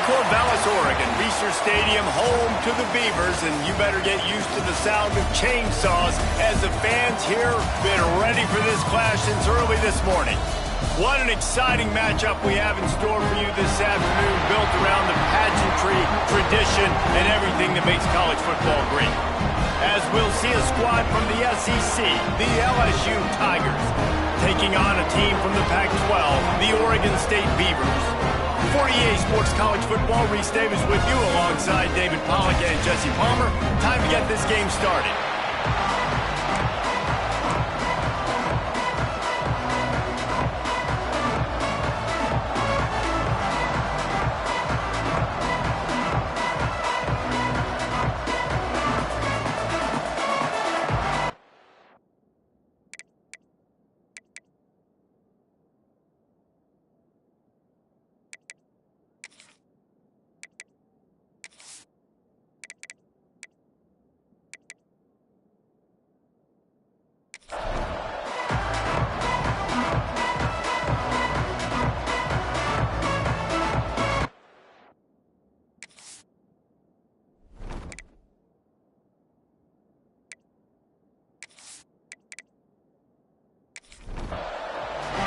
Corvallis, Oregon, Beecher Stadium, home to the Beavers, and you better get used to the sound of chainsaws as the fans here have been ready for this clash since early this morning. What an exciting matchup we have in store for you this afternoon, built around the pageantry, tradition, and everything that makes college football great. As we'll see a squad from the SEC, the LSU Tigers, taking on a team from the Pac-12, the Oregon State Beavers. For EA Sports College Football, Reese Davis with you alongside David Pollack and Jesse Palmer. Time to get this game started.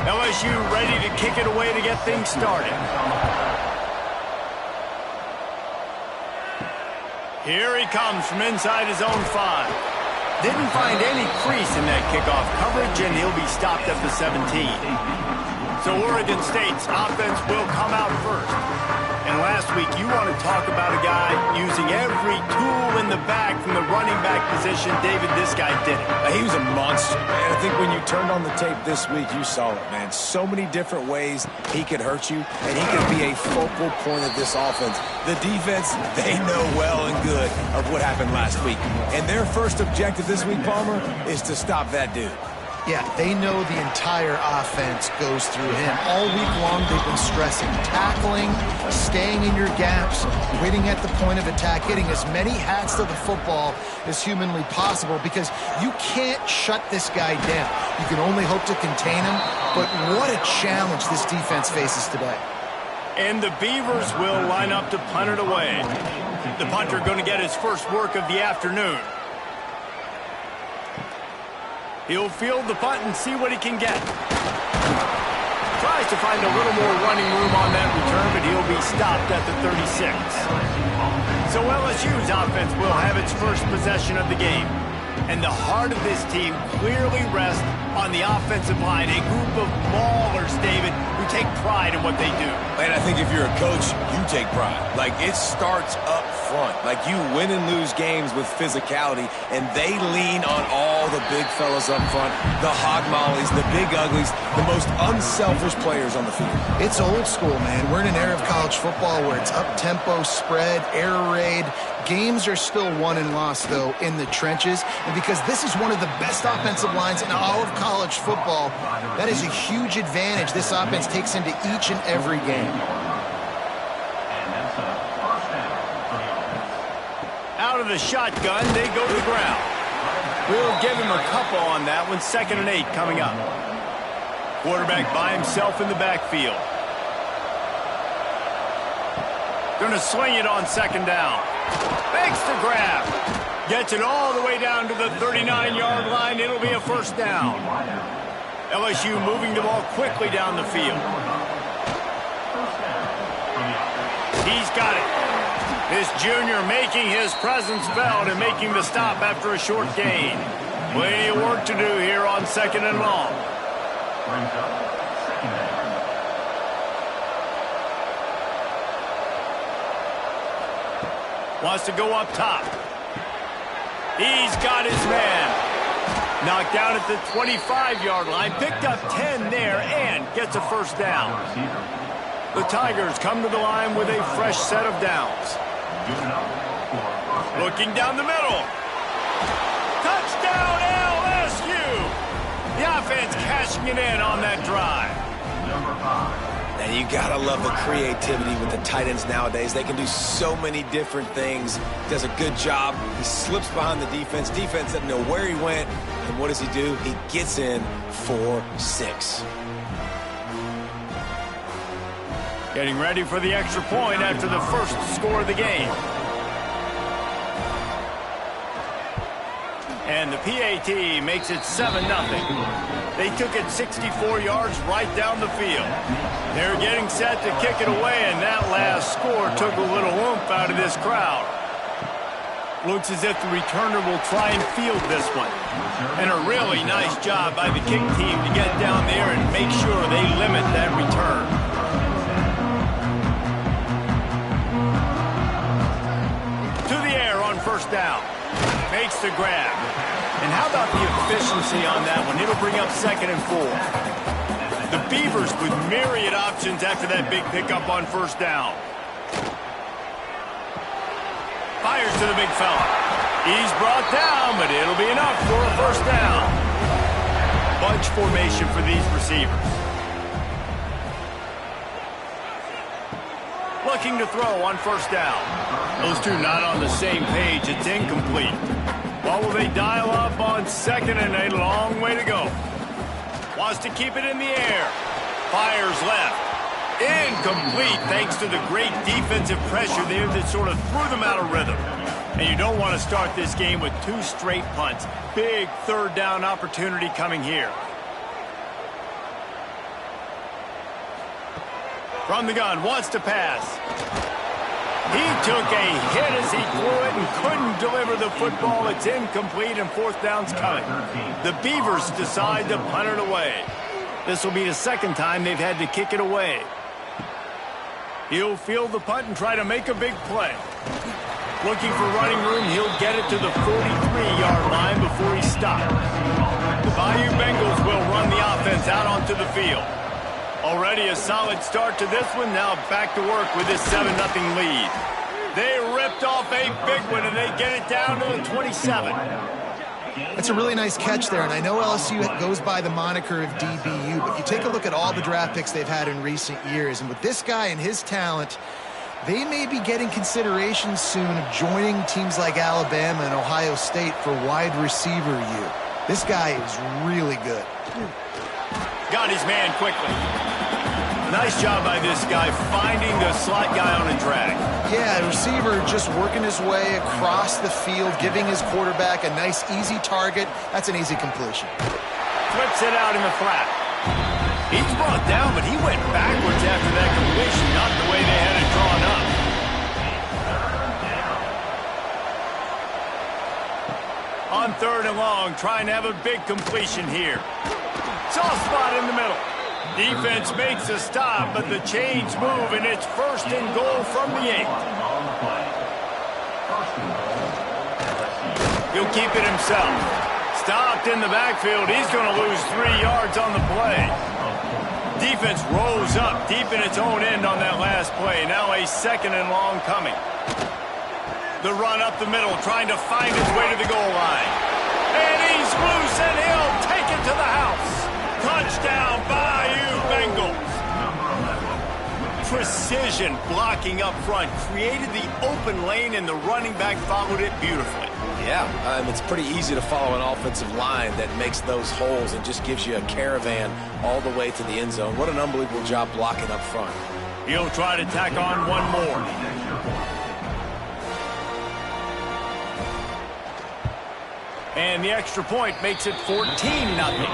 LSU ready to kick it away to get things started. Here he comes from inside his own 5. Didn't find any crease in that kickoff coverage, and he'll be stopped at the 17. So Oregon State's offense will come out first. And last week, you want to talk about a guy using every tool in the bag from the running back position. David, this guy did it. He was a monster, man. I think when you turned on the tape this week, you saw it, man. So many different ways he could hurt you, and he could be a focal point of this offense. The defense, they know well and good of what happened last week. And their first objective this week, Palmer, is to stop that dude. Yeah, they know the entire offense goes through him. All week long, they've been stressing tackling, staying in your gaps, waiting at the point of attack, getting as many hats to the football as humanly possible, because you can't shut this guy down. You can only hope to contain him, but what a challenge this defense faces today. And the Beavers will line up to punt it away. The punter going to get his first work of the afternoon. He'll field the punt and see what he can get. Tries to find a little more running room on that return, but he'll be stopped at the 36. So LSU's offense will have its first possession of the game. And the heart of this team clearly rests on the offensive line, a group of maulers, David, who take pride in what they do. And I think if you're a coach, you take pride. Like, it starts up front. Like, you win and lose games with physicality, and they lean on all the big fellas up front, the hog mollies, the big uglies, the most unselfish players on the field. It's old school, man. We're in an era of college football where it's up-tempo, spread, air raid. Games are still won and lost, though, in the trenches. And because this is one of the best offensive lines in all of college football, that is a huge advantage this offense takes into each and every game. Out of the shotgun, they go to the ground. We'll give him a couple on that one. 2nd and 8 coming up. Quarterback by himself in the backfield. Gonna swing it on 2nd down. Makes the grab. Gets it all the way down to the 39-yard line. It'll be a first down. LSU moving the ball quickly down the field. He's got it. This junior making his presence felt and making the stop after a short gain. Plenty of work to do here on 2nd and long. Wants to go up top. He's got his man. Knocked down at the 25-yard line. Picked up 10 there and gets a first down. The Tigers come to the line with a fresh set of downs. Looking down the middle. Touchdown LSU. The offense cashing it in on that drive. Number 5. And you gotta love the creativity with the tight ends nowadays. They can do so many different things. Does a good job. He slips behind the defense. Defense doesn't know where he went. And what does he do? He gets in for 6. Getting ready for the extra point after the first score of the game. And the PAT makes it 7-0. They took it 64 yards right down the field. They're getting set to kick it away, and that last score took a little oomph out of this crowd. Looks as if the returner will try and field this one. And a really nice job by the kick team to get down there and make sure they limit that return. To the air on first down. Makes the grab. And how about the efficiency on that one? It'll bring up 2nd and 4. The Beavers with myriad options after that big pickup on first down. Fires to the big fella. He's brought down, but it'll be enough for a first down. Bunch formation for these receivers. Looking to throw on first down. Those two not on the same page. It's incomplete. What will they dial up on 2nd and a long way to go? Wants to keep it in the air. Fires left. Incomplete thanks to the great defensive pressure there that sort of threw them out of rhythm. And you don't want to start this game with 2 straight punts. Big 3rd down opportunity coming here. From the gun, wants to pass. He took a hit as he threw it and couldn't deliver the football. It's incomplete and 4th down's coming. The Beavers decide to punt it away. This will be the 2nd time they've had to kick it away. He'll field the punt and try to make a big play. Looking for running room, he'll get it to the 43-yard line before he stops. The Bayou Bengals will run the offense out onto the field. Already a solid start to this one. Now back to work with this 7-0 lead. They ripped off a big one, and they get it down to the 27. That's a really nice catch there, and I know LSU goes by the moniker of DBU, but you take a look at all the draft picks they've had in recent years, and with this guy and his talent, they may be getting consideration soon of joining teams like Alabama and Ohio State for wide receiver U. This guy is really good. Got his man quickly. Nice job by this guy finding the slot guy on a drag. Yeah, the receiver just working his way across the field, giving his quarterback a nice, easy target. That's an easy completion. Flips it out in the flat. He's brought down, but he went backwards after that completion, not the way they had it drawn up. On 3rd and long, trying to have a big completion here. Soft spot in the middle. Defense makes a stop, but the chains move, and it's 1st and goal from the 8. He'll keep it himself. Stopped in the backfield. He's going to lose 3 yards on the play. Defense rose up deep in its own end on that last play. Now a 2nd and long coming. The run up the middle, trying to find his way to the goal line. And he's loose, and he'll take it to the house. Touchdown, Bayou Bengals. Precision blocking up front created the open lane, and the running back followed it beautifully. Yeah, it's pretty easy to follow an offensive line that makes those holes and just gives you a caravan all the way to the end zone. What an unbelievable job blocking up front. He'll try to tack on one more. And the extra point makes it 14-0.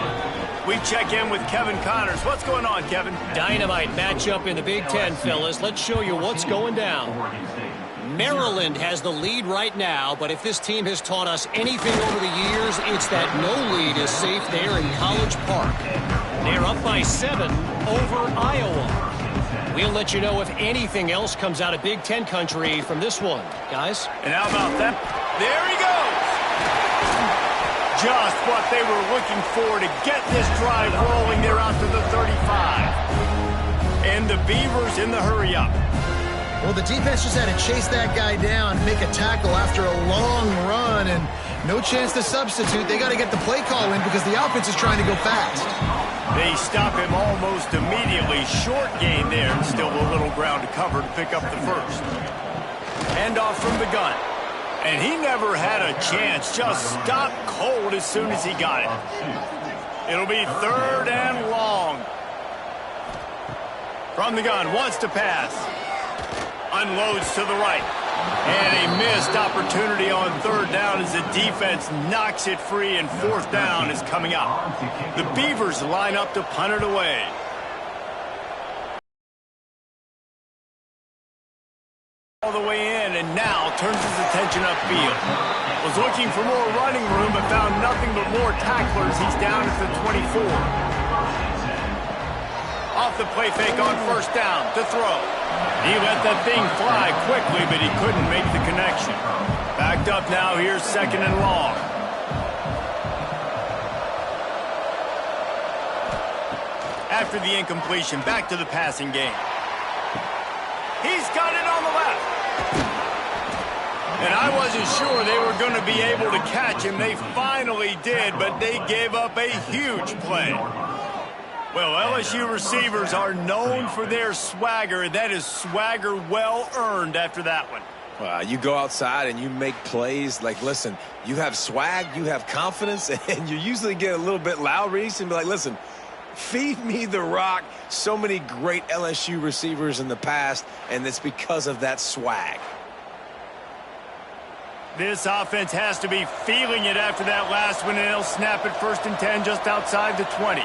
We check in with Kevin Connors. What's going on, Kevin? Dynamite matchup in the Big Ten, fellas. Let's show you what's going down. Maryland has the lead right now, but if this team has taught us anything over the years, it's that no lead is safe there in College Park. They're up by 7 over Iowa. We'll let you know if anything else comes out of Big Ten country from this one, guys. And how about that? There he goes. Just what they were looking for to get this drive rolling. They're out to the 35. And the Beavers in the hurry-up. Well, the defense just had to chase that guy down, make a tackle after a long run, and no chance to substitute. They got to get the play call in because the offense is trying to go fast. They stop him almost immediately. Short gain there, and still a little ground to cover to pick up the first. Handoff from the gun. And he never had a chance. Just stopped cold as soon as he got it. It'll be 3rd and long. From the gun, wants to pass. Unloads to the right. And a missed opportunity on third down as the defense knocks it free, and fourth down is coming up. The Beavers line up to punt it away. All the way in, and now turns his attention upfield. Was looking for more running room, but found nothing but more tacklers. He's down at the 24. Off the play fake on first down to throw. He let that thing fly quickly, but he couldn't make the connection. Backed up now, here's second and long. After the incompletion, back to the passing game. He's got it on the left. And I wasn't sure they were going to be able to catch him. They finally did, but they gave up a huge play. Well, LSU receivers are known for their swagger. That is swagger well earned after that one. You go outside and you make plays. Like, listen, you have swag, you have confidence, and you usually get a little bit loud, Reese, and be like, listen, feed me the rock. So many great LSU receivers in the past, and it's because of that swag. This offense has to be feeling it after that last one, and they'll snap it 1st and 10 just outside the 20.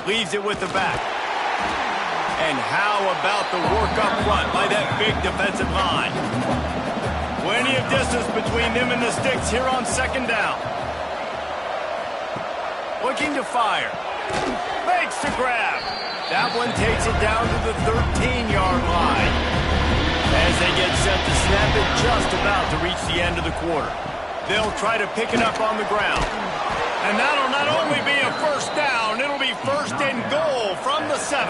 Leaves it with the back. And how about the work up front by that big defensive line? Plenty of distance between them and the sticks here on second down. Looking to fire. Makes the grab. That one takes it down to the 13-yard line. As they get set to snap it, just about to reach the end of the quarter. They'll try to pick it up on the ground. And that'll not only be a first down, it'll be 1st and goal from the 7.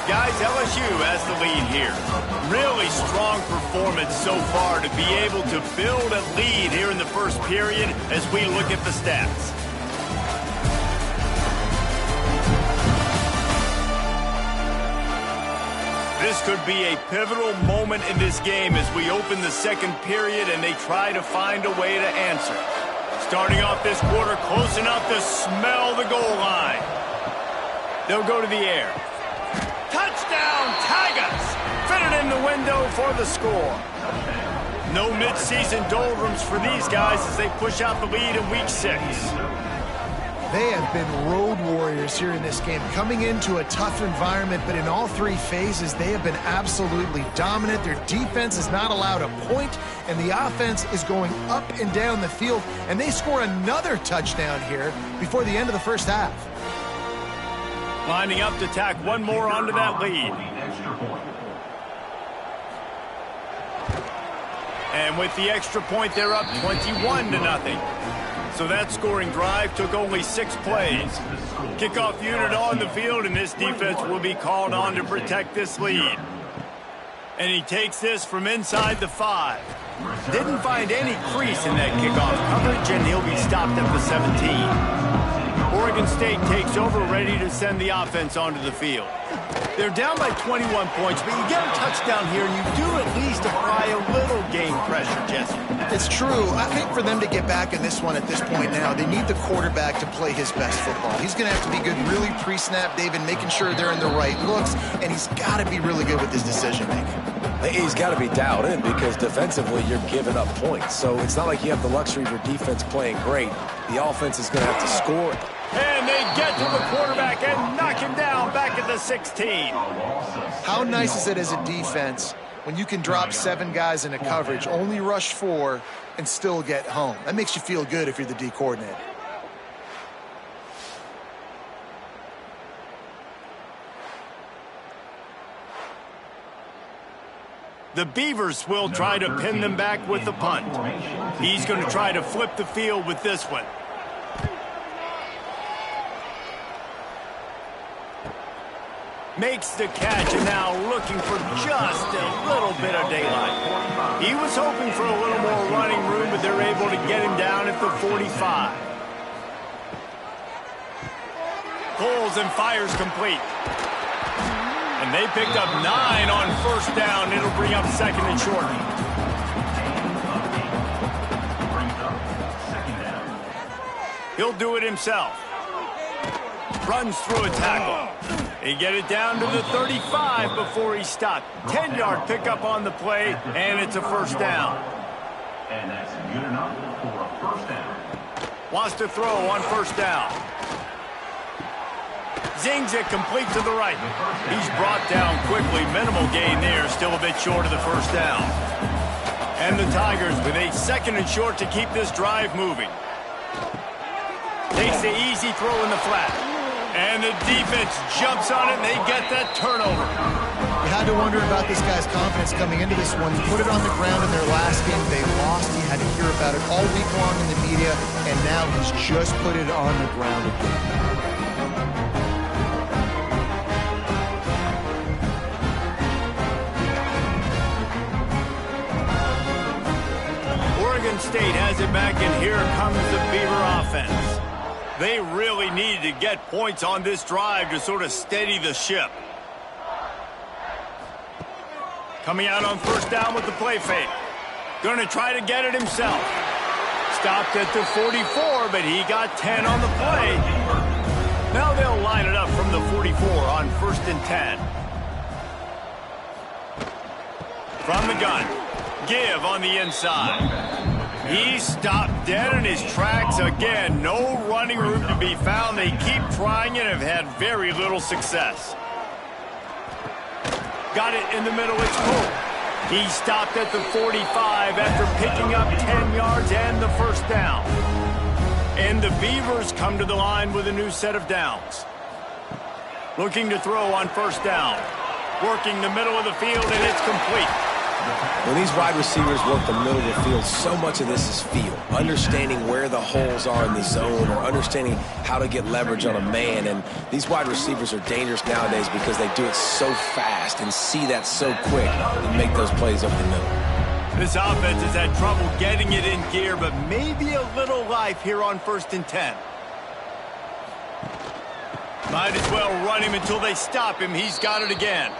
Guys, LSU has the lead here. Really strong performance so far to be able to build a lead here in the first period as we look at the stats. This could be a pivotal moment in this game as we open the second period and they try to find a way to answer. Starting off this quarter close enough to smell the goal line. They'll go to the air. Touchdown, Tigers! Fitted in the window for the score. No midseason doldrums for these guys as they push out the lead in week 6. They have been road warriors here in this game, coming into a tough environment, but in all 3 phases, they have been absolutely dominant. Their defense is not allowed a point, and the offense is going up and down the field, and they score another touchdown here before the end of the first half. Lining up to tack one more onto that lead. And with the extra point, they're up 21-0. So that scoring drive took only 6 plays. Kickoff unit on the field, and this defense will be called on to protect this lead. And he takes this from inside the 5. Didn't find any crease in that kickoff coverage, and he'll be stopped at the 17. Oregon State takes over, ready to send the offense onto the field. They're down by 21 points, but you get a touchdown here, and you do at least apply a little game pressure, Jesse. It's true. I think for them to get back in this one at this point now, they need the quarterback to play his best football. He's going to have to be good really pre-snap, David, making sure they're in the right looks, and he's got to be really good with his decision-making. He's got to be dialed in because defensively you're giving up points. So it's not like you have the luxury of your defense playing great. The offense is going to have to score. And they get to the quarterback and knock him down back at the 16. How nice is it as a defense when you can drop 7 guys in a coverage, only rush 4, and still get home? That makes you feel good if you're the D coordinator. The Beavers will try to pin them back with the punt. He's going to try to flip the field with this one. Makes the catch, and now looking for just a little bit of daylight. He was hoping for a little more running room, but they're able to get him down at the 45. Pulls and fires complete. And they picked up 9 on first down. It'll bring up second and short. He'll do it himself. Runs through a tackle. He get it down to the 35 before he stopped. 10-yard pickup on the play, and it's a first down. And that's good enough for a first down. Wants to throw on first down. Zings it complete to the right. He's brought down quickly. Minimal gain there. Still a bit short of the first down. And the Tigers with a 2nd and short to keep this drive moving. Takes the easy throw in the flat. And the defense jumps on it, and they get that turnover. You had to wonder about this guy's confidence coming into this one. He put it on the ground in their last game. They lost. He had to hear about it all week long in the media, and now he's just put it on the ground again. Oregon State has it back, and here comes the Beaver offense. They really needed to get points on this drive to sort of steady the ship. Coming out on first down with the play fake. Going to try to get it himself. Stopped at the 44, but he got 10 on the play. Now they'll line it up from the 44 on 1st and 10. From the gun. Give on the inside. He stopped dead in his tracks again. No running room to be found. They keep trying and have had very little success. Got it in the middle. It's Pope. He stopped at the 45 after picking up 10 yards and the first down. And the Beavers come to the line with a new set of downs. Looking to throw on first down. Working the middle of the field, and it's complete. When these wide receivers work the middle of the field, so much of this is feel. Understanding where the holes are in the zone or understanding how to get leverage on a man. And these wide receivers are dangerous nowadays because they do it so fast and see that so quick and make those plays over the middle. This offense has had trouble getting it in gear, but maybe a little life here on 1st and 10. Might as well run him until they stop him. He's got it again.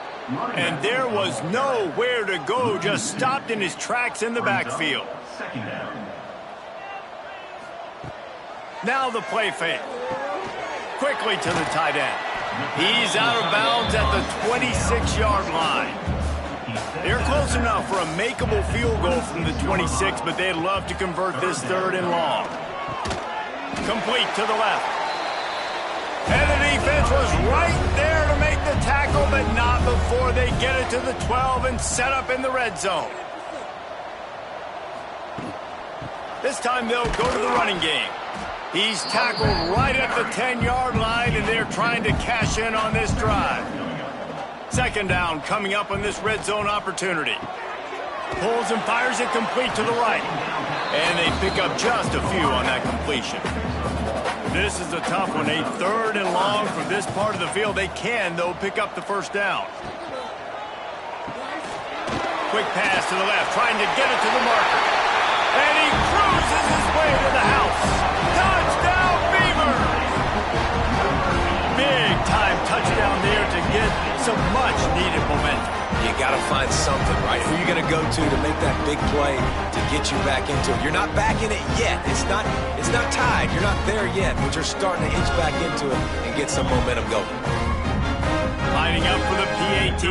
And there was nowhere to go, just stopped in his tracks in the backfield. Now the play fake. Quickly to the tight end. He's out of bounds at the 26-yard line. They're close enough for a makeable field goal from the 26, but they'd love to convert this 3rd and long. Complete to the left. And the defense was right there to make the tackle, but not before they get it to the 12 and set up in the red zone. This time they'll go to the running game. He's tackled right at the 10-yard line, and they're trying to cash in on this drive. 2nd down coming up on this red zone opportunity. Pulls and fires it complete to the right. And they pick up just a few on that completion. This is a tough one, a 3rd and long from this part of the field. They can, though, pick up the first down. Quick pass to the left, trying to get it to the marker. And he cruises his way to the house. Touchdown, Beavers! Big-time touchdown there to get some much-needed momentum. You got to find something, right? Who are you going to go to make that big play to get you back into it? You're not back in it yet. It's not tied. You're not there yet, but you're starting to inch back into it and get some momentum going. Lining up for the PAT.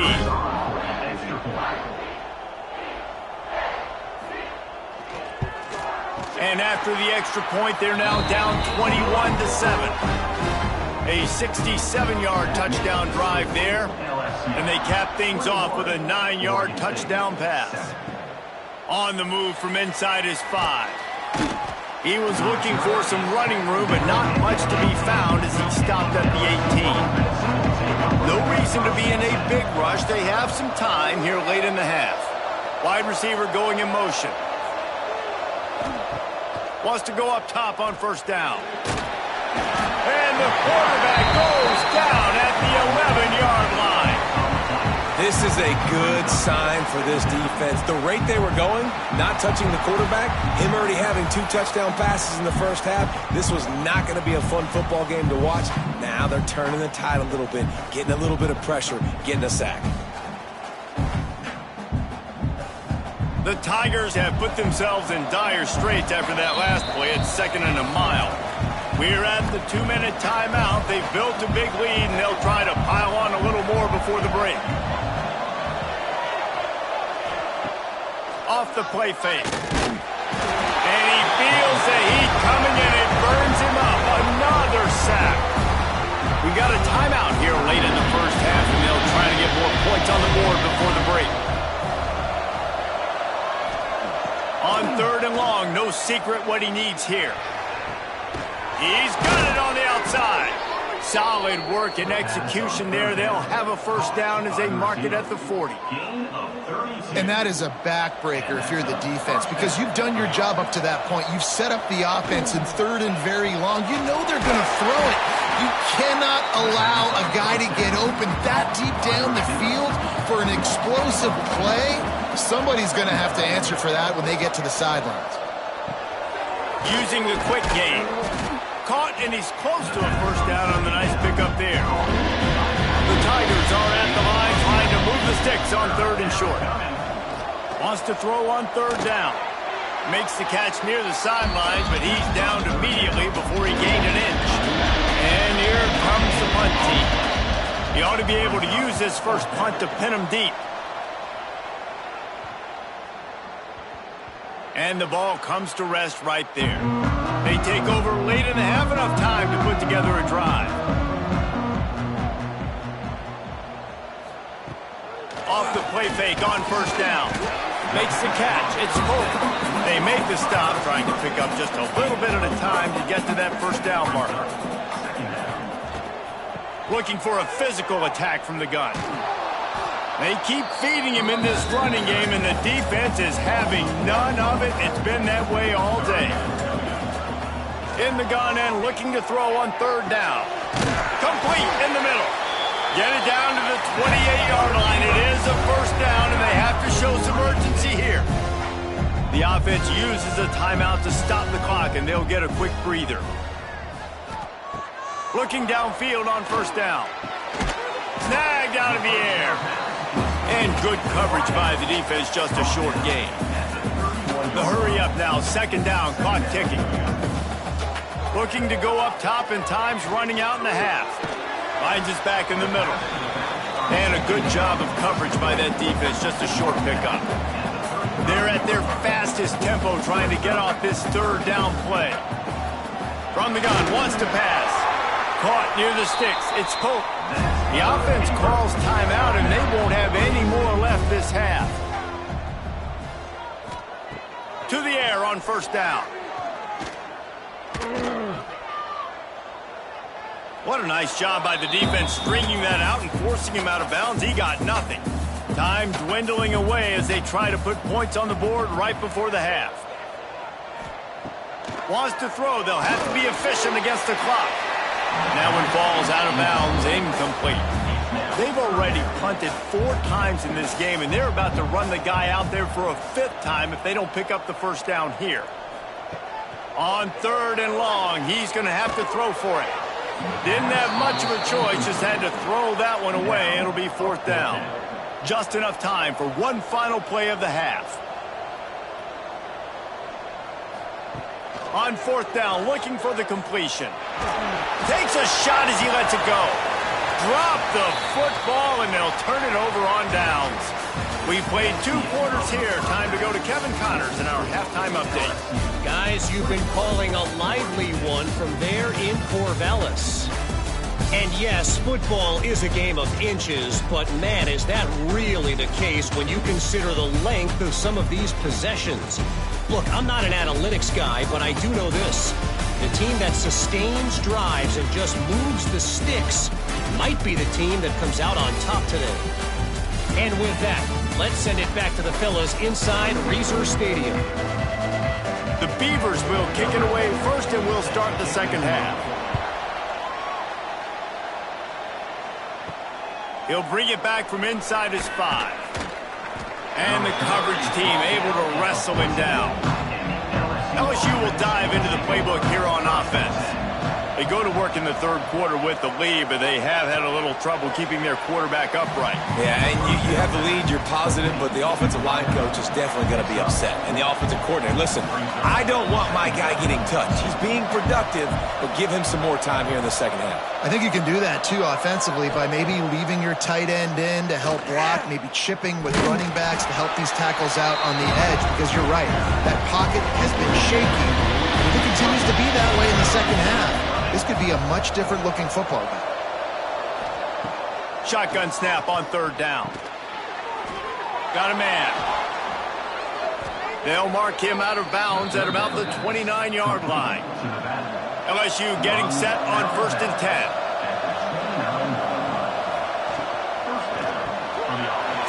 And after the extra point, they're now down 21-7. A 67-yard touchdown drive there. And they cap things off with a 9-yard touchdown pass. On the move from inside his 5. He was looking for some running room, but not much to be found as he stopped at the 18. No reason to be in a big rush. They have some time here late in the half. Wide receiver going in motion. Wants to go up top on first down. And the quarterback goes down at the 11-yard line. This is a good sign for this defense. The rate they were going, not touching the quarterback, him already having 2 touchdown passes in the first half, this was not going to be a fun football game to watch. Now they're turning the tide a little bit, getting a little bit of pressure, getting a sack. The Tigers have put themselves in dire straits after that last play at 2nd and a mile. We're at the 2-minute timeout. They've built a big lead, and they'll try to pile on a little more before the break. Off the play fake. And he feels the heat coming, and it burns him up. Another sack. We got a timeout here late in the first half, and they'll try to get more points on the board before the break. On 3rd and long, no secret what he needs here. He's got it on the outside. Solid work and execution there. They'll have a first down as they mark it at the 40. And that is a backbreaker if you're the defense, because you've done your job up to that point. You've set up the offense in 3rd and very long. You know they're going to throw it. You cannot allow a guy to get open that deep down the field for an explosive play. Somebody's going to have to answer for that when they get to the sidelines. Using the quick game. Caught, and he's close to a first down on the nice pickup there. The Tigers are at the line trying to move the sticks on 3rd and short. Wants to throw on 3rd down. Makes the catch near the sidelines, but he's downed immediately before he gained an inch. And here comes the punt team. He ought to be able to use this first punt to pin him deep. And the ball comes to rest right there. They take over late and they have enough time to put together a drive. Off the play fake on 1st down. Makes the catch. It's Polk. They make the stop, trying to pick up just a little bit at a time to get to that first down marker. Looking for a physical attack from the gun. They keep feeding him in this running game, and the defense is having none of it. It's been that way all day. In the gun and looking to throw on 3rd down. Complete in the middle. Get it down to the 28-yard line. It is a first down, and they have to show some urgency here. The offense uses a timeout to stop the clock, and they'll get a quick breather. Looking downfield on 1st down. Snagged out of the air. And good coverage by the defense, just a short gain. The hurry up now, 2nd down, clock ticking. Looking to go up top, and time's running out in the half. Finds his back in the middle. And a good job of coverage by that defense, just a short pickup. They're at their fastest tempo trying to get off this 3rd down play. From the gun, wants to pass. Caught near the sticks. It's Polk. The offense calls timeout, and they won't have any more left this half. To the air on 1st down. What a nice job by the defense stringing that out and forcing him out of bounds. He got nothing. Time dwindling away as they try to put points on the board right before the half. Wants to throw. They'll have to be efficient against the clock. That one falls out of bounds, incomplete. They've already punted 4 times in this game, and they're about to run the guy out there for a 5th time if they don't pick up the first down here. On 3rd and long, he's going to have to throw for it. Didn't have much of a choice, just had to throw that one away. It'll be 4th down. Just enough time for one final play of the half. On 4th down, looking for the completion. Takes a shot as he lets it go. Drop the football, and they'll turn it over on downs. We played 2 quarters here. Time to go to Kevin Connors in our halftime update. Guys, you've been calling a lively one from there in Corvallis. And yes, football is a game of inches, but man, is that really the case when you consider the length of some of these possessions. Look, I'm not an analytics guy, but I do know this. The team that sustains drives and just moves the sticks might be the team that comes out on top today. And with that, let's send it back to the fellas inside Reser Stadium. The Beavers will kick it away first, and we'll start the second half. He'll bring it back from inside his 5. And the coverage team able to wrestle him down. LSU will dive into the playbook here on offense. They go to work in the third quarter with the lead, but they have had a little trouble keeping their quarterback upright. Yeah, and you have the lead, you're positive, but the offensive line coach is definitely going to be upset. And the offensive coordinator, listen, I don't want my guy getting touched. He's being productive, but give him some more time here in the second half. I think you can do that, too, offensively, by maybe leaving your tight end in to help block, maybe chipping with running backs to help these tackles out on the edge, because you're right, that pocket has been shaky. If it continues to be that way in the second half, this could be a much different looking football game. Shotgun snap on third down. Got a man. They'll mark him out of bounds at about the 29-yard line. LSU getting set on 1st and 10.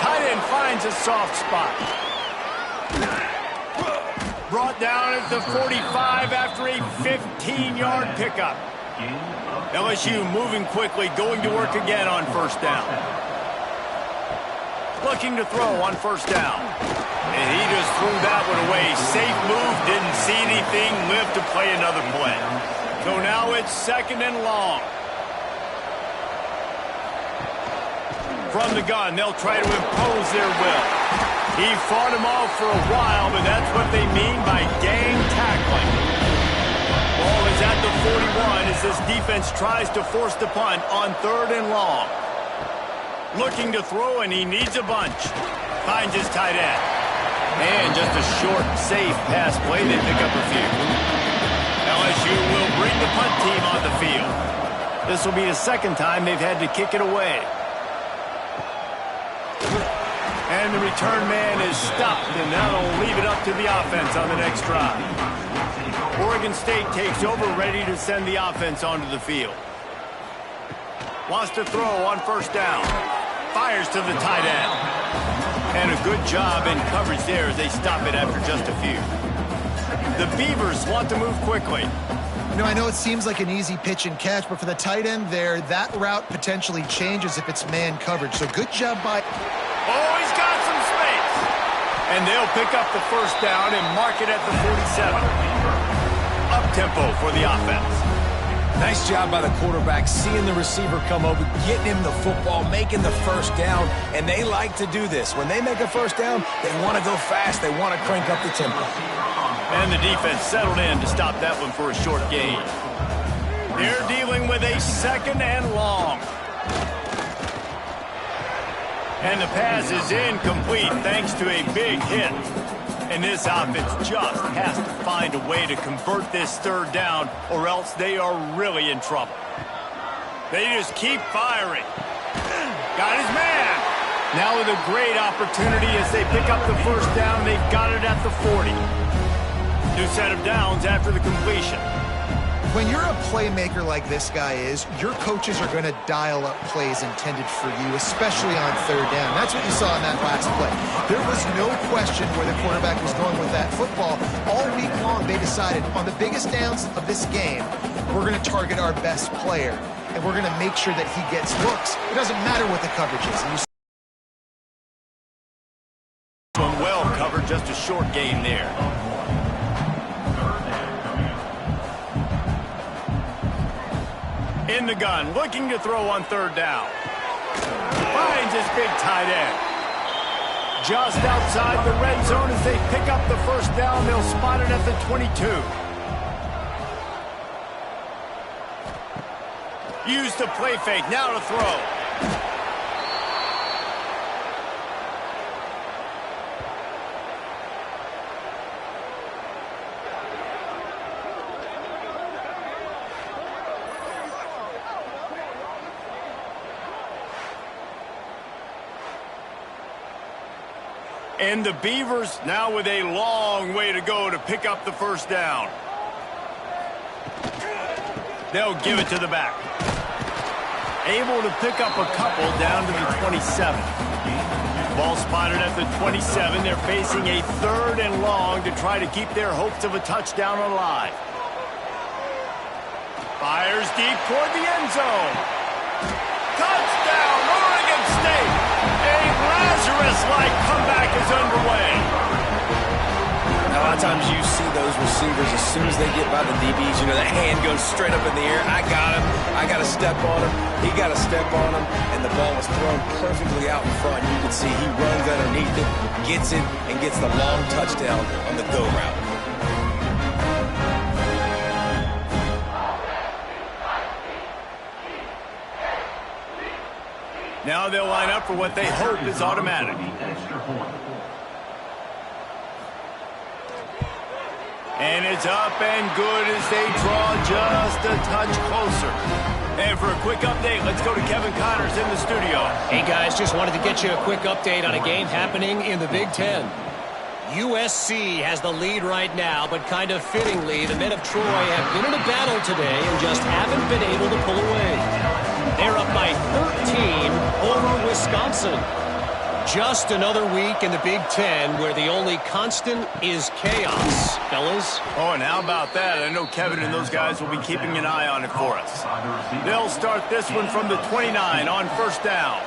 Tight end finds a soft spot. Brought down at the 45 after a 15-yard pickup. LSU moving quickly, going to work again on 1st down. Looking to throw on 1st down. And he just threw that one away. Safe move, didn't see anything, lived to play another play. So now it's 2nd and long. From the gun, they'll try to impose their will. He fought him off for a while, but that's what they mean by gang tackling. Ball is at the 41 as this defense tries to force the punt on 3rd and long. Looking to throw, and he needs a bunch. Finds his tight end. And just a short, safe pass play. They pick up a few. LSU will bring the punt team on the field. This will be the 2nd time they've had to kick it away. And the return man is stopped, and that'll leave it up to the offense on the next drive. Oregon State takes over, ready to send the offense onto the field. Wants to throw on 1st down. Fires to the tight end. And a good job in coverage there as they stop it after just a few. The Beavers want to move quickly. You know, I know it seems like an easy pitch and catch, but for the tight end there, that route potentially changes if it's man coverage. So good job by... Oh, he's got some space. And they'll pick up the 1st down and mark it at the 47. Up-tempo for the offense. Nice job by the quarterback, seeing the receiver come over, getting him the football, making the 1st down, and they like to do this. When they make a 1st down, they want to go fast, they want to crank up the tempo. And the defense settled in to stop that one for a short gain. They're dealing with a 2nd and long. And the pass is incomplete thanks to a big hit. And this offense just has to find a way to convert this 3rd down, or else they are really in trouble. They just keep firing. Got his man. Now with a great opportunity as they pick up the 1st down, they've got it at the 40. New set of downs after the completion. When you're a playmaker like this guy is, your coaches are going to dial up plays intended for you, especially on 3rd down. That's what you saw in that last play. There was no question where the quarterback was going with that football. All week long, they decided on the biggest downs of this game, we're going to target our best player, and we're going to make sure that he gets looks. It doesn't matter what the coverage is. And you well covered, just a short gain there. In the gun, looking to throw on 3rd down. Finds his big tight end. Just outside the red zone as they pick up the 1st down. They'll spot it at the 22. Use the play fake, now to throw. And the Beavers now with a long way to go to pick up the 1st down. They'll give it to the back. Able to pick up a couple down to the 27. Ball spotted at the 27. They're facing a 3rd and long to try to keep their hopes of a touchdown alive. Fires deep toward the end zone. Touchdown, Oregon State! A Lazarus-like comeback is underway. Now, I'll times you see those receivers, as soon as they get by the DBs, you know, that hand goes straight up in the air. I got him. I got to step on him. He got to step on him. And the ball was thrown perfectly out in front. You can see he runs underneath it, gets it, and gets the long touchdown on the go route. Now they'll line up for what they hope is automatic. And it's up and good as they draw just a touch closer. And for a quick update, let's go to Kevin Connors in the studio. Hey, guys, just wanted to get you a quick update on a game happening in the Big Ten. USC has the lead right now, but kind of fittingly, the men of Troy have been in a battle today and just haven't been able to pull away. They're up by 13 over Wisconsin. Just another week in the Big Ten where the only constant is chaos, fellas. Oh, and how about that? I know Kevin and those guys will be keeping an eye on it for us. They'll start this one from the 29 on first down.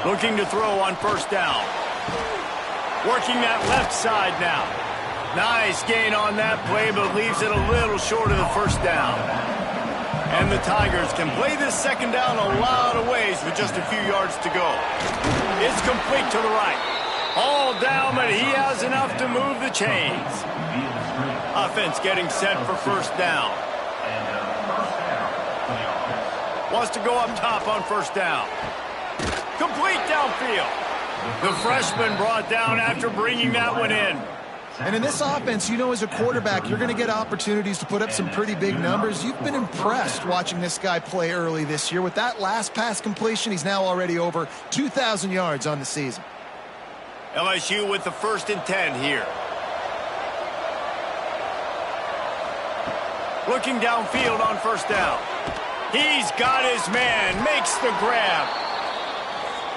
Looking to throw on first down. Working that left side now. Nice gain on that play, but leaves it a little short of the first down. And the Tigers can play this second down a lot of ways with just a few yards to go. It's complete to the right. All down, but he has enough to move the chains. Offense getting set for first down. Wants to go up top on first down. Complete downfield. The freshman brought down after bringing that one in. And in this offense, you know, as a quarterback, you're going to get opportunities to put up some pretty big numbers. You've been impressed watching this guy play early this year. With that last pass completion, he's now already over 2,000 yards on the season. LSU with the 1st and 10 here. Looking downfield on first down. He's got his man, makes the grab.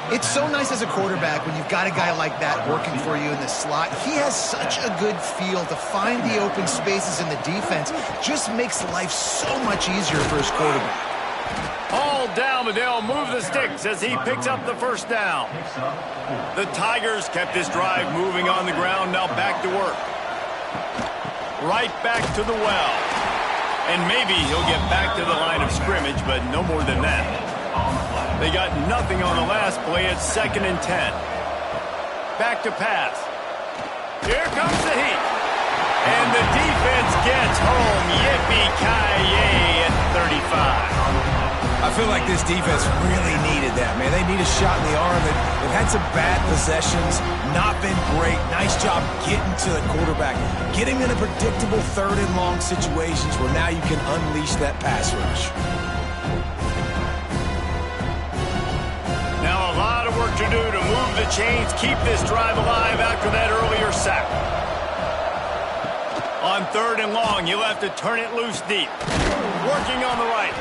It's so nice as a quarterback when you've got a guy like that working for you in the slot. He has such a good feel to find the open spaces in the defense. Just makes life so much easier for his quarterback. All down, but they'll move the sticks as he picks up the first down. The Tigers kept this drive moving on the ground, now back to work. Right back to the well. And maybe he'll get back to the line of scrimmage, but no more than that. They got nothing on the last play. It's 2nd and 10. Back to pass. Here comes the heat. And the defense gets home. Yippee-ki-yay at 35. I feel like this defense really needed that, man. They need a shot in the arm. They've had some bad possessions, not been great. Nice job getting to the quarterback. Get him in a predictable 3rd and long situations where now you can unleash that pass rush. Now a lot of work to do to move the chains, keep this drive alive after that earlier sack. On 3rd and long, you'll have to turn it loose deep. Working on the right.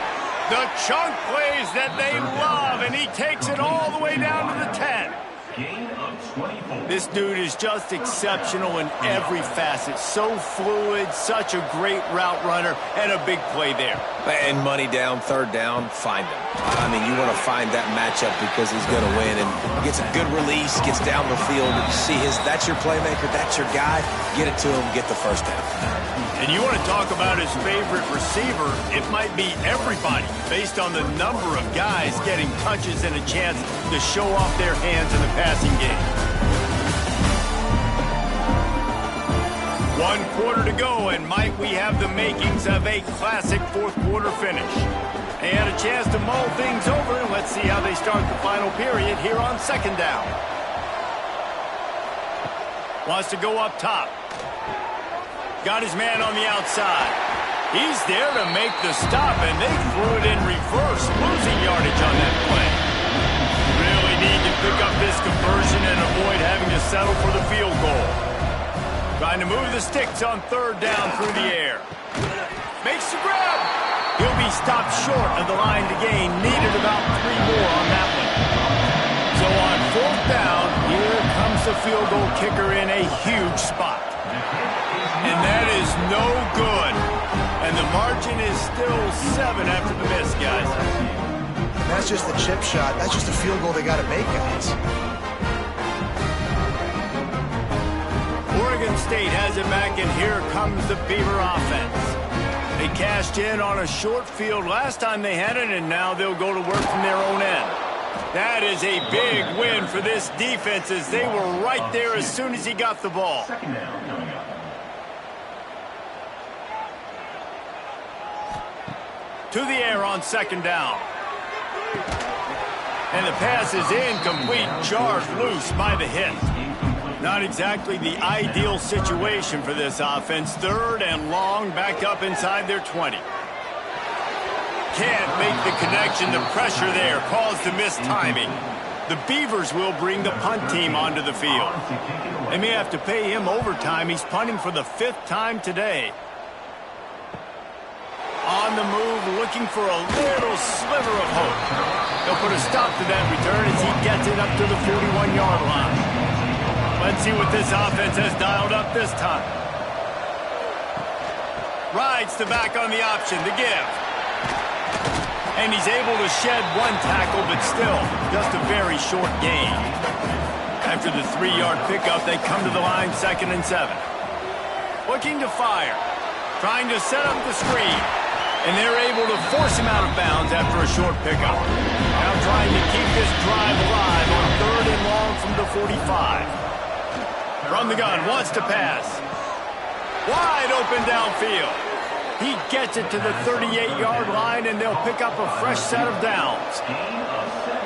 The chunk plays that they love, and he takes it all the way down to the 10. This dude is just exceptional in every facet. So fluid, such a great route runner, and a big play there. And money down, 3rd down, find him. I mean, you want to find that matchup because he's going to win. And he gets a good release, gets down the field. You see that's your playmaker, that's your guy. Get it to him, get the first down. And you want to talk about his favorite receiver, it might be everybody, based on the number of guys getting touches and a chance to show off their hands in the passing game. 1 quarter to go, and might we have the makings of a classic 4th quarter finish. And a chance to mull things over, and let's see how they start the final period here on 2nd down. Wants to go up top. Got his man on the outside. He's there to make the stop, and they threw it in reverse, losing yardage on that play. Really need to pick up this conversion and avoid having to settle for the field goal. Trying to move the sticks on 3rd down through the air. Makes the grab. He'll be stopped short of the line to gain. Needed about 3 more on that one. So on 4th down, here comes the field goal kicker in a huge spot. And that is no good. And the margin is still 7 after the miss, guys. That's just the chip shot. That's just a field goal they got to make, guys. Oregon State has it back, and here comes the Beaver offense. They cashed in on a short field last time they had it, and now they'll go to work from their own end. That is a big win for this defense, as they were right there as soon as he got the ball. Second down coming up. To the air on second down. And the pass is incomplete, jarred loose by the hit. Not exactly the ideal situation for this offense. Third and long, back up inside their 20. Can't make the connection. The pressure there caused the missed timing. The Beavers will bring the punt team onto the field. They may have to pay him overtime. He's punting for the 5th time today. On the move, looking for a little sliver of hope. They'll put a stop to that return as he gets it up to the 41-yard line. Let's see what this offense has dialed up this time. Rides the back on the option, the give. And he's able to shed one tackle, but still, just a very short gain. After the 3-yard pickup, they come to the line 2nd and 7. Looking to fire. Trying to set up the screen. And they're able to force him out of bounds after a short pickup. Now trying to keep this drive alive on 3rd and long from the 45. From the gun, wants to pass. Wide open downfield. He gets it to the 38-yard line, and they'll pick up a fresh set of downs.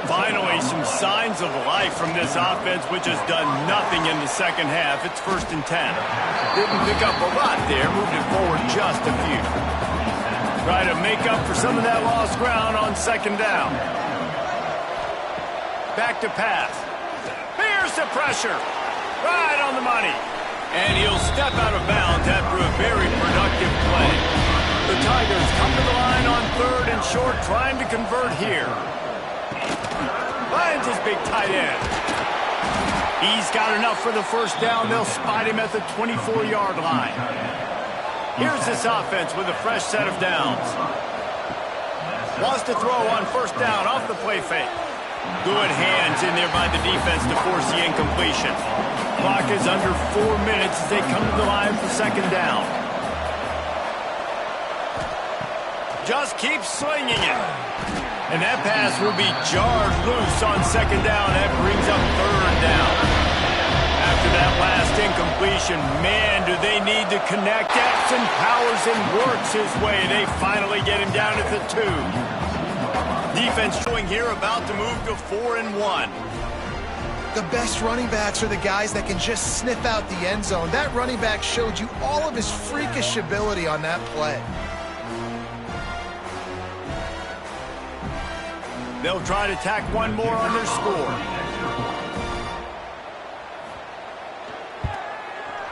Finally, some signs of life from this offense, which has done nothing in the second half. It's 1st and 10. Didn't pick up a lot there, moved it forward just a few. Try to make up for some of that lost ground on 2nd down. Back to pass. Here's the pressure. Right on the money. And he'll step out of bounds after a very productive play. The Tigers come to the line on 3rd and short, trying to convert here. Finds his big tight end. He's got enough for the 1st down. They'll spot him at the 24-yard line. Here's this offense with a fresh set of downs. Wants to throw on 1st down off the play fake. Good hands in there by the defense to force the incompletion. Clock is under 4 minutes as they come to the line for 2nd down. Just keep slinging it. And that pass will be jarred loose on 2nd down. That brings up 3rd down. After that last incompletion, man, do they need to connect. Epson powers and works his way. They finally get him down at the 2. Defense showing here, about to move to 4 and 1. The best running backs are the guys that can just sniff out the end zone. That running back showed you all of his freakish ability on that play. They'll try to tack one more on their score.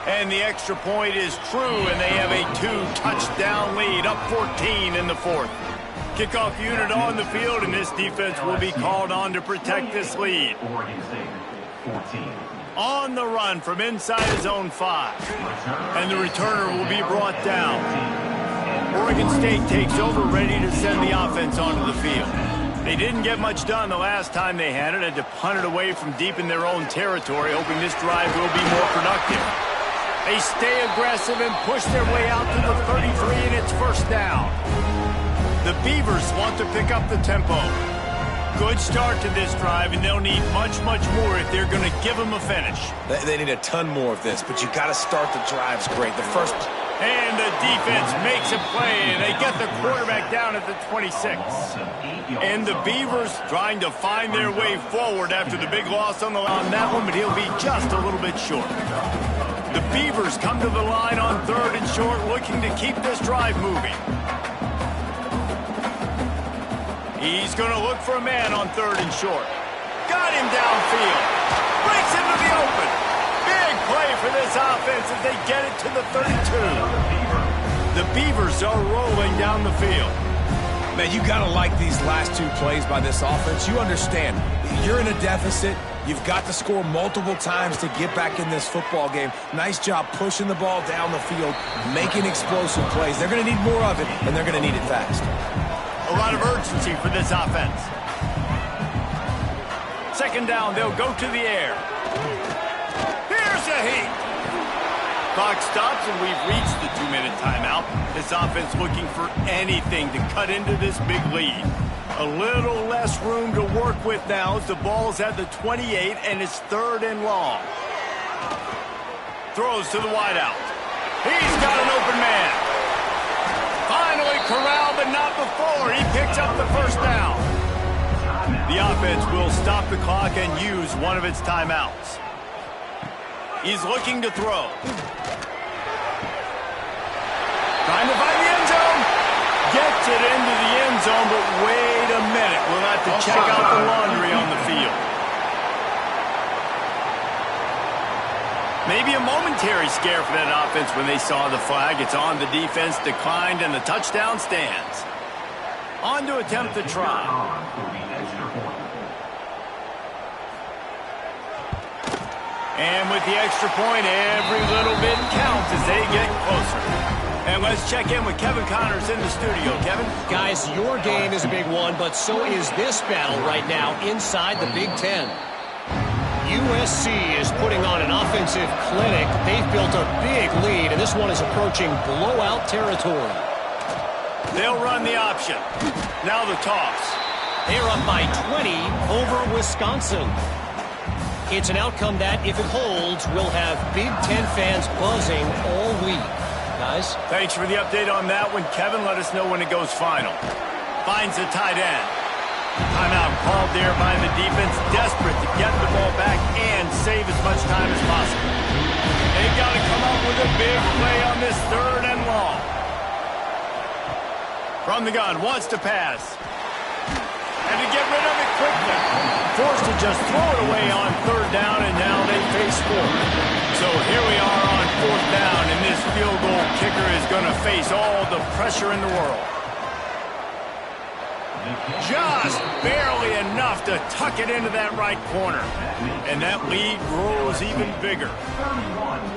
And the extra point is true, and they have a 2-touchdown lead, up 14 in the 4th. Kickoff unit on the field, and this defense will be called on to protect this lead. Oregon State, 14. On the run from inside his own 5. And the returner will be brought down. Oregon State takes over, ready to send the offense onto the field. They didn't get much done the last time they had it. Had to punt it away from deep in their own territory, hoping this drive will be more productive. They stay aggressive and push their way out to the 33, and it's 1st down. The Beavers want to pick up the tempo. Good start to this drive, and they'll need much, much more if they're going to give them a finish. They need a ton more of this, but you got to start the drives great. The first... And the defense makes a play, and they get the quarterback down at the 26. And the Beavers trying to find their way forward after the big loss on that one, but he'll be just a little bit short. The Beavers come to the line on 3rd and short, looking to keep this drive moving. He's going to look for a man on 3rd and short. Got him downfield. Breaks into the open. Big play for this offense as they get it to the 32. The Beavers are rolling down the field. Man, you got to like these last 2 plays by this offense. You understand, you're in a deficit. You've got to score multiple times to get back in this football game. Nice job pushing the ball down the field, making explosive plays. They're going to need more of it, and they're going to need it fast. A lot of urgency for this offense. 2nd down, they'll go to the air. Here's a heat. Clock stops, and we've reached the 2-minute timeout. This offense looking for anything to cut into this big lead. A little less room to work with now as the ball's at the 28, and it's 3rd and long. Throws to the wideout. He's got an open man. Finally corralled, but not before. He picks up the first down. The offense will stop the clock and use one of its timeouts. He's looking to throw. Trying to find the end zone. Gets it into the end zone, but wait a minute. We'll have to check out the laundry on the field. Maybe a momentary scare for that offense when they saw the flag. It's on, the defense declined, and the touchdown stands. On to attempt the try. And with the extra point, every little bit counts as they get closer. And let's check in with Kevin Connors in the studio. Kevin? Guys, your game is a big one, but so is this battle right now inside the Big Ten. USC is putting on an offensive clinic. They've built a big lead, and this one is approaching blowout territory. They'll run the option. Now the toss. They're up by 20 over Wisconsin. It's an outcome that, if it holds, will have Big Ten fans buzzing all week. Guys? Thanks for the update on that one, Kevin. Let us know when it goes final. Finds the tight end. Timeout called there by the defense, desperate to get the ball back and save as much time as possible. They've got to come up with a big play on this 3rd and long. From the gun, wants to pass. And to get rid of it quickly. Forced to just throw it away on 3rd down, and now they face 4th. So here we are on 4th down, and this field goal kicker is going to face all the pressure in the world. Just barely enough to tuck it into that right corner. And that lead grows even bigger.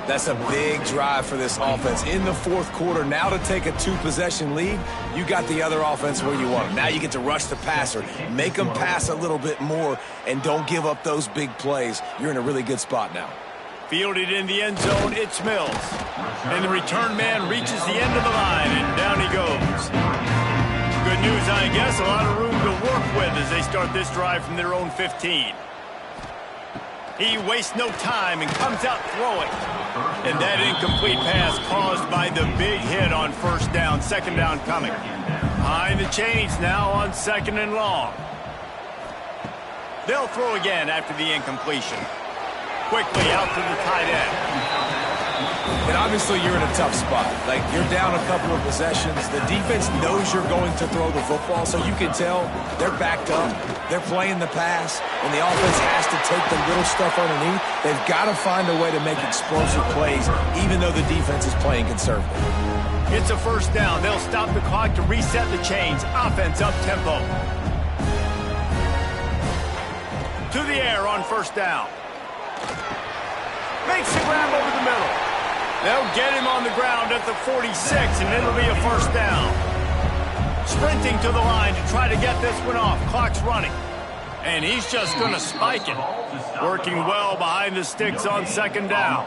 That's a big drive for this offense in the 4th quarter. Now to take a 2-possession lead, you got the other offense where you want them. Now you get to rush the passer, make them pass a little bit more, and don't give up those big plays. You're in a really good spot now. Fielded in the end zone, it's Mills. And the return man reaches the end of the line, and down he goes. Good news, I guess. A lot of room to work with as they start this drive from their own 15. He wastes no time and comes out throwing. And that incomplete pass caused by the big hit on 1st down. 2nd down coming. Behind the chains now on 2nd and long. They'll throw again after the incompletion. Quickly out to the tight end. And obviously you're in a tough spot. Like, you're down a couple of possessions. The defense knows you're going to throw the football, so you can tell they're backed up. They're playing the pass, and the offense has to take the little stuff underneath. They've got to find a way to make explosive plays, even though the defense is playing conservative. It's a 1st down. They'll stop the clock to reset the chains. Offense up tempo. To the air on 1st down. Makes the grab over the middle. They'll get him on the ground at the 46, and it'll be a 1st down. Sprinting to the line to try to get this one off. Clock's running. And he's just going to spike it. Working well behind the sticks on 2nd down.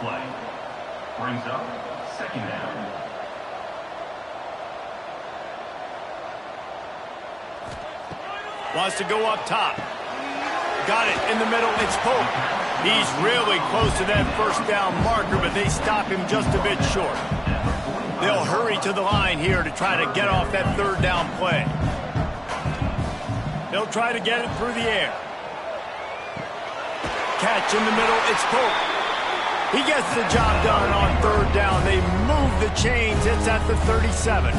Brings up 2nd down. Wants to go up top. Got it in the middle. It's Pope. He's really close to that 1st down marker, but they stop him just a bit short. They'll hurry to the line here to try to get off that 3rd down play. They'll try to get it through the air. Catch in the middle. It's Pope. He gets the job done on 3rd down. They move the chains. It's at the 37.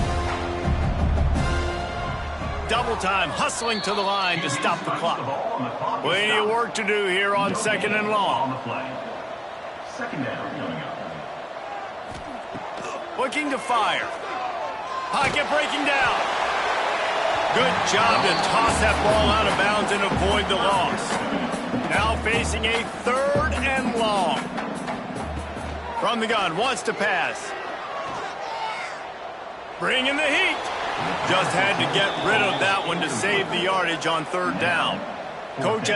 Double time, hustling to the line to stop the clock. Plenty of work to do here on 2nd and long. 2nd down coming up. Looking to fire. Pocket breaking down. Good job to toss that ball out of bounds and avoid the loss. Now facing a 3rd and long. From the gun, wants to pass. Bringing the heat. Just had to get rid of that one to save the yardage on 3rd down. Coach.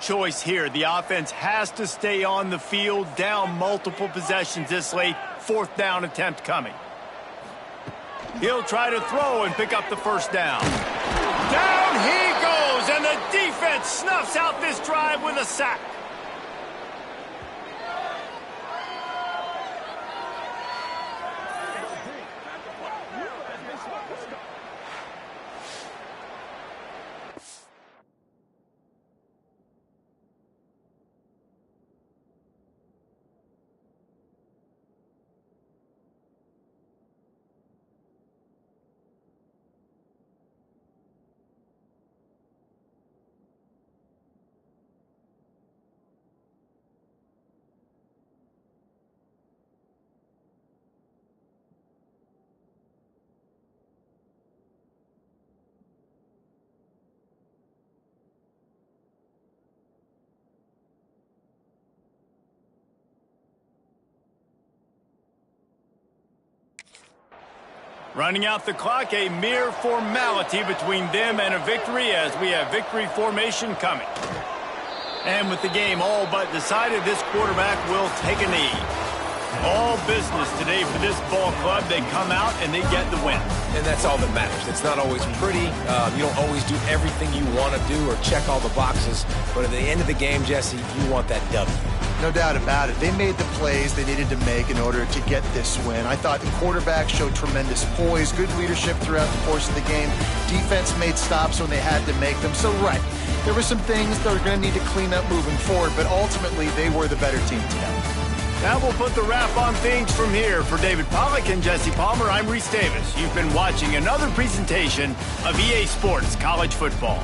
choice here. The offense has to stay on the field, down multiple possessions this late. 4th down attempt coming. He'll try to throw and pick up the first down. Down he goes, and the defense snuffs out this drive with a sack. Running out the clock, a mere formality between them and a victory as we have victory formation coming. And with the game all but decided, this quarterback will take a knee. All business today for this ball club. They come out and they get the win. And that's all that matters. It's not always pretty. You don't always do everything you want to do or check all the boxes. But at the end of the game, Jesse, you want that W. No doubt about it. They made the plays they needed to make in order to get this win. I thought the quarterback showed tremendous poise, good leadership throughout the course of the game. Defense made stops when they had to make them. So, right, there were some things that are going to need to clean up moving forward, but ultimately they were the better team today. Now we'll put the wrap on things from here. For David Pollack and Jesse Palmer, I'm Reese Davis. You've been watching another presentation of EA Sports College Football.